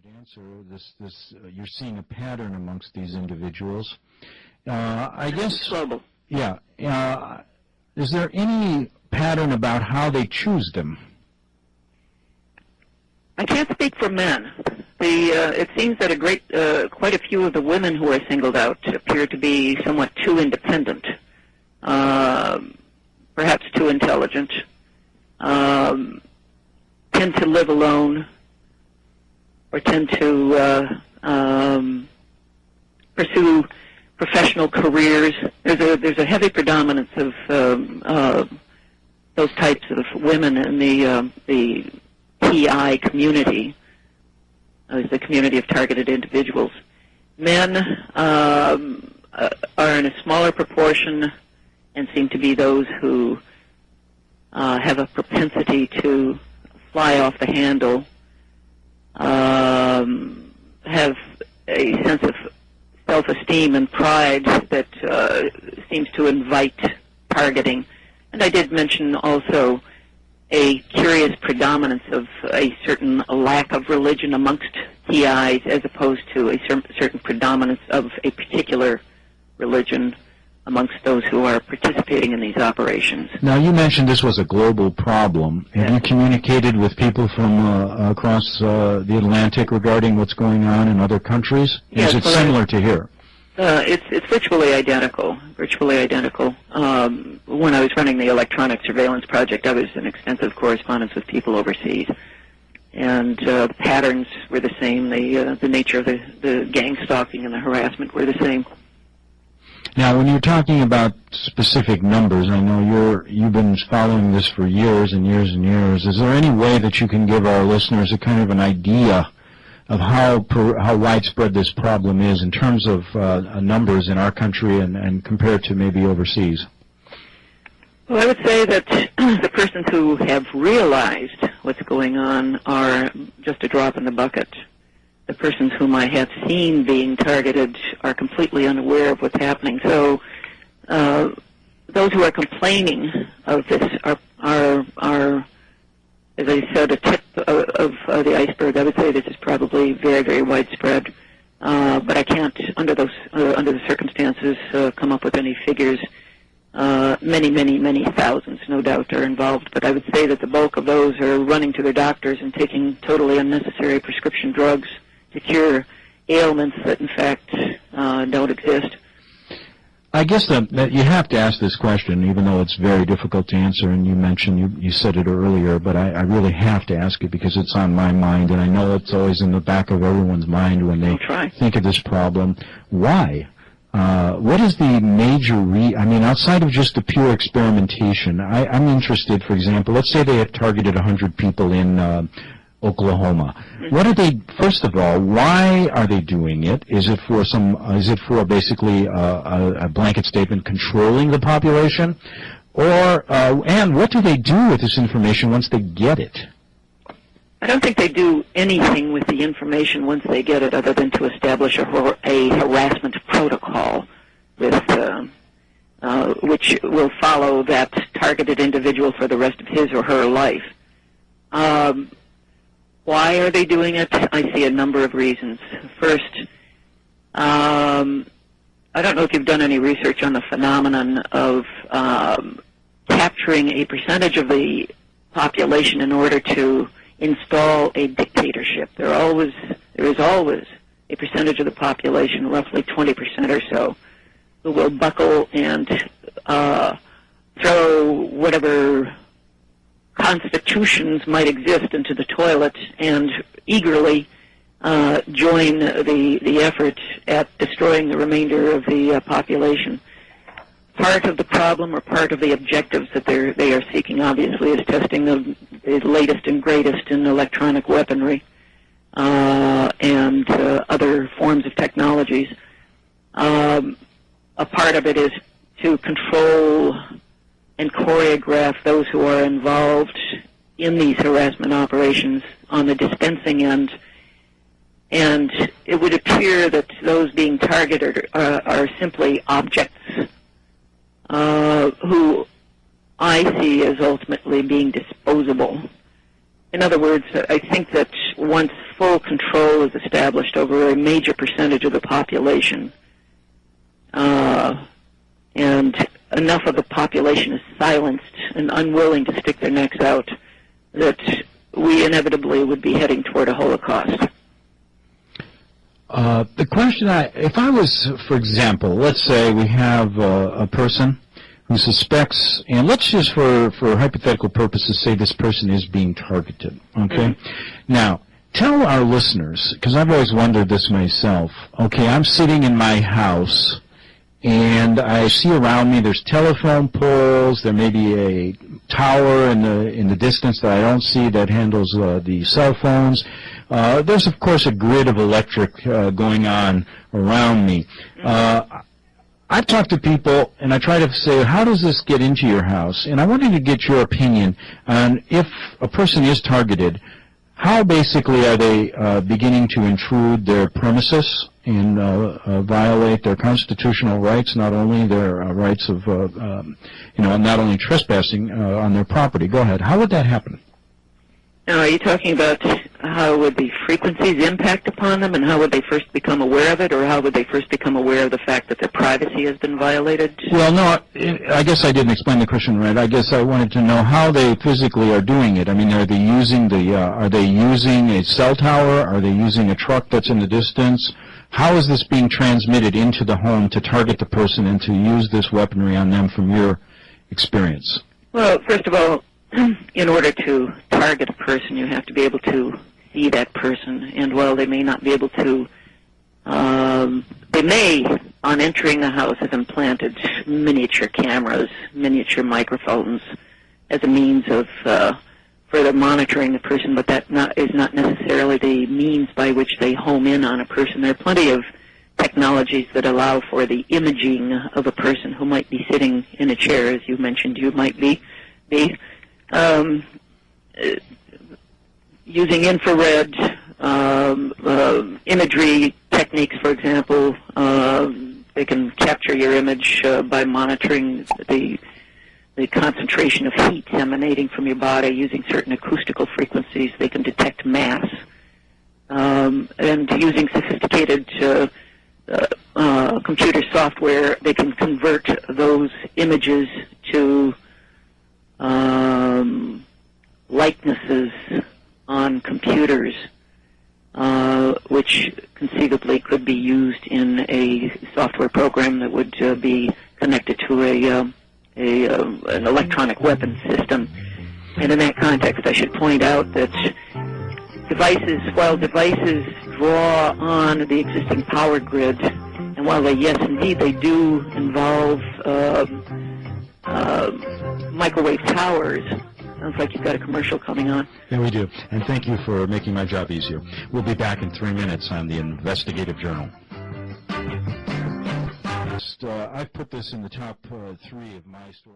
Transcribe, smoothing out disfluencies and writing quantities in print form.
good answer. You're seeing a pattern amongst these individuals. I guess. Global. Yeah. Is there any pattern about how they choose them? I can't speak for men. It seems that quite a few of the women who are singled out appear to be somewhat too independent, perhaps too intelligent, tend to live alone, or tend to pursue professional careers. There's a heavy predominance of those types of women in the PI community, the community of targeted individuals. Men are in a smaller proportion and seem to be those who have a propensity to fly off the handle, have a sense of self-esteem and pride that seems to invite targeting. And I did mention also a curious predominance of a certain lack of religion amongst TIs as opposed to a certain predominance of a particular religion amongst those who are participating in these operations. Now, you mentioned this was a global problem. Have you communicated with people from across the Atlantic regarding what's going on in other countries? Yes, is it similar to here? It's virtually identical. When I was running the electronic surveillance project, I was in extensive correspondence with people overseas, and the patterns were the same. The nature of the gang stalking and the harassment were the same. Now, when you're talking about specific numbers, I know you've been following this for years and years and years. Is there any way that you can give our listeners a kind of an idea of how widespread this problem is in terms of numbers in our country and compared to maybe overseas? Well, I would say that the persons who have realized what's going on are just a drop in the bucket. The persons whom I have seen being targeted are completely unaware of what's happening. So those who are complaining of this are, as I said, a tip of the iceberg. I would say this is probably very, very widespread, but I can't, under the circumstances, come up with any figures. Many thousands, no doubt, are involved, but I would say that the bulk of those are running to their doctors and taking totally unnecessary prescription drugs to cure ailments that, in fact, don't exist. I guess that you have to ask this question, even though it's very difficult to answer, and you mentioned, you said it earlier, but I really have to ask it because it's on my mind, and I know it's always in the back of everyone's mind when they think of this problem. Why? What is the major outside of just the pure experimentation, I'm interested, for example, let's say they have targeted 100 people in Oklahoma. What are they, first of all, why are they doing it? Is it for basically a blanket statement controlling the population? And what do they do with this information once they get it? I don't think they do anything with the information once they get it other than to establish a harassment protocol which will follow that targeted individual for the rest of his or her life. Why are they doing it? I see a number of reasons. First, I don't know if you've done any research on the phenomenon of capturing a percentage of the population in order to install a dictatorship. There is always a percentage of the population, roughly 20% or so, who will buckle and throw whatever constitutions might exist into the toilet and eagerly join the effort at destroying the remainder of the population. Part of the problem or part of the objectives that they are seeking, obviously, is testing the latest and greatest in electronic weaponry and other forms of technologies. A part of it is to control and choreograph those who are involved in these harassment operations on the dispensing end. And it would appear that those being targeted are simply objects who I see as ultimately being disposable. In other words, I think that once full control is established over a major percentage of the population, and enough of the population is silenced and unwilling to stick their necks out, that we inevitably would be heading toward a Holocaust. The question, if I was, for example, let's say we have a person who suspects, and let's just for hypothetical purposes say this person is being targeted, okay? Mm-hmm. Now, tell our listeners, because I've always wondered this myself, okay, I'm sitting in my house, and I see around me there's telephone poles, there may be a tower in the distance that I don't see that handles the cell phones. There's, of course, a grid of electric going on around me. I've talked to people, and I try to say, how does this get into your house? And I wanted to get your opinion on if a person is targeted, how basically are they beginning to intrude their premises and violate their constitutional rights, not only their rights of, not only trespassing on their property. Go ahead. How would that happen? Now, are you talking about how would the frequencies impact upon them, and how would they first become aware of it, or how would they first become aware of the fact that their privacy has been violated? Well, no, I guess I didn't explain the question right. I guess I wanted to know how they physically are doing it. I mean, are they using a cell tower? Are they using a truck that's in the distance? How is this being transmitted into the home to target the person and to use this weaponry on them from your experience? Well, first of all, in order to target a person, you have to be able to see that person. And while they may not be able to, they may, on entering the house, have implanted miniature cameras, miniature microphones, as a means of further monitoring the person, but that is not necessarily the means by which they home in on a person. There are plenty of technologies that allow for the imaging of a person who might be sitting in a chair, as you mentioned you might be. Using infrared imagery techniques, for example, they can capture your image by monitoring the concentration of heat emanating from your body using certain acoustical frequencies. They can detect mass. And using sophisticated computer software, they can convert those images to likenesses on computers, which conceivably could be used in a software program that would be connected to an electronic weapons system. And in that context, I should point out that while devices draw on the existing power grid, and while yes, indeed, they do involve microwave towers. Sounds like you've got a commercial coming on. Yeah, we do. And thank you for making my job easier. We'll be back in 3 minutes on the Investigative Journal. I've put this in the top 3 of my stories.